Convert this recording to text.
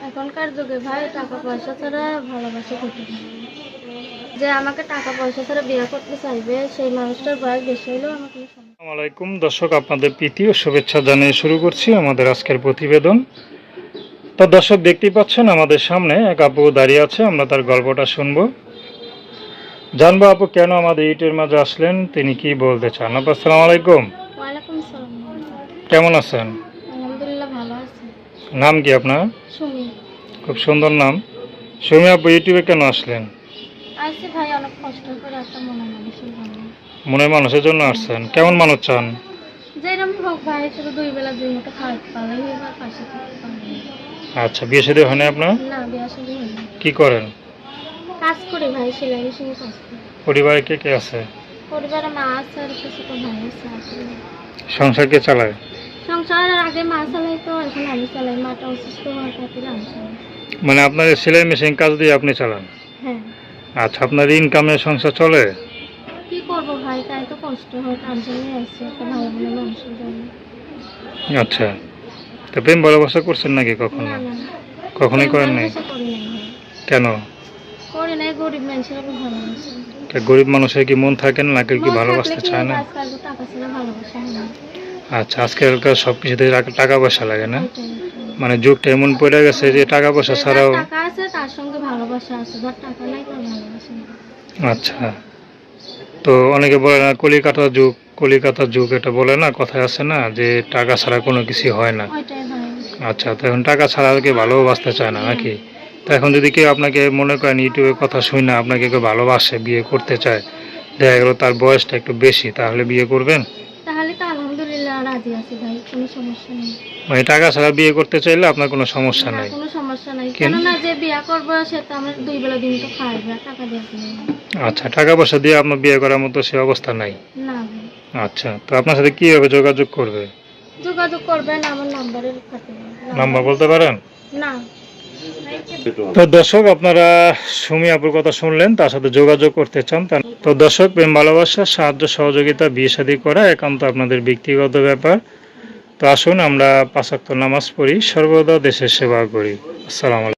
এখনকার যুগে ভাই টাকা পয়সা ছাড়া ভালোবাসা করতে পারে না। যে আমাকে টাকা পয়সা ছাড়া বিয়ে করতে চাইবে সেই মানুষটার বয়স বেশি হলেও আমাকে আসসালামু আলাইকুম দর্শক, আপনাদের প্রীতি ও শুভেচ্ছা জানিয়ে শুরু করছি আমাদের আজকের প্রতিবেদন। তো দর্শক, দেখতেই পাচ্ছেন আমাদের সামনে এক আপু দাঁড়িয়ে আছে। আমরা তার গল্পটা শুনবো, জানবো আপু কেন আমাদের ইউটিউবের মাঝে আসলেন, তিনি কি বলতে চান। আপু আসসালামু আলাইকুম, ওয়ালাইকুম সালাম। কেমন আছেন? আলহামদুলিল্লাহ ভালো আছি। নাম কি আপনার? সুমি। খুব সুন্দর নাম। সুমি আপু, ইউটিউবে কেন আসলেন? আসছি ভাই অনেক কষ্ট করে একটা মনের মানুষের জন্য। মনের মানুষের জন্য আসছেন? কেমন মানুষ চান? যেরকম হোক ভাই, শুধু 2 বেলা 2 মুঠো খাওয়াতে পারলেই এবার পাশে থাকতে পারবে। আচ্ছা, বিয়ে শাদী হয় না আপনার? না, বিয়ে শাদী হয়নি। কি করেন? কাজ করি ভাই, সেলাই মেশিনে কাজ করি। পরিবারে কে কে আছে? পরিবারে মা আছে আর কিছু তো ভাই আছে। সংসার কে চালায়? সংসারের আগে মা চালাইতো, এখন আমি চালাই। মাটা অসুস্থ হওয়ার খাতিরে আমি চালাই। মানে আপনার সেলাই মেশিন কাজ দিয়ে আপনি চালান? হ্যাঁ। আচ্ছা, আপনার ইনকামে সংসার চলে? কি করবো ভাই, তাই তো কষ্ট হয়। তার জন্যই আসছি একটা ভালো ভালো মানুষের জন্য। আচ্ছা, তো প্রেম ভালোবাসা করছেন নাকি কখনো? না না, কখনোই করেন নাই? ভালোবাসা করি নাই ভাই। কেন? করি নাই, গরিব মানুষের খুব ভালোবাসি। তা গরিব মানুষের কি মন থাকে না, নাকি কি মন ভালোবাসতে থাকলে কি চায় না? আজকাল তো টাকা ছাড়া ভালোবাসা হয় না। আচ্ছা, আজকালকার সব কিছুতে টাকা পয়সা লাগে না? ওইটাই। মানে যুগটা এমন পড়ে গেছে যে টাকা পয়সা যার ছাড়াও। টাকা আছে তার সঙ্গে ভালোবাসা আছে, যার টাকা নাই তার ভালোবাসা নেই। আচ্ছা, তো অনেকে বলে না কলিকাতার যুগ এটা বলে না, কথায় আছে না যে টাকা ছাড়া কোনো কিছু হয় না। ওইটাই ভাই। আচ্ছা, তো এখন টাকা ছাড়া আর কি ভালোবাসতে চায় না নাকি? তো এখন যদি কেউ আপনাকে মনে করেন ইউটিউবে কথা শুনে না আপনাকে কেউ ভালোবাসে, বিয়ে করতে চায়, দেখা গেল তার বয়সটা একটু বেশি, তাহলে বিয়ে করবেন? তাহলে তো আলহামদুলিল্লাহ রাজি আছি ভাই, কোনো সমস্যা নেই। মানে টাকা ছাড়া বিয়ে করতে চাইলে আপনার কোনো সমস্যা না, নাই? কোনো সমস্যা নাই। কেননা যে বিয়ে করবো সে তো আমার 2 বেলা 2 মুঠো খাওয়াবে, আর টাকা দিয়ে কিনে। আচ্ছা, টাকা পয়সা দিয়ে আপনার বিয়ে করার মতো সে অবস্থা নাই? না ভাই। আচ্ছা, তো আপনার সাথে কিভাবে যোগাযোগ করবে? যোগাযোগ করবেন আমার নাম্বারের খাতিরে। নাম্বার বলতে পারেন? না। তো দর্শক, আপনারা সুমি আপুর কথা শুনলেন, তার সাথে যোগাযোগ করতে চান তো দর্শক, প্রেম ভালোবাসা সাহায্য সহযোগিতা বিয়ে শাদী করা একান্ত আপনাদের ব্যক্তিগত ব্যাপার। তো আসুন আমরা 5 ওয়াক্ত নামাজ পড়ি, সর্বদা দেশের সেবা করি। আসসালামু আলাইকুম।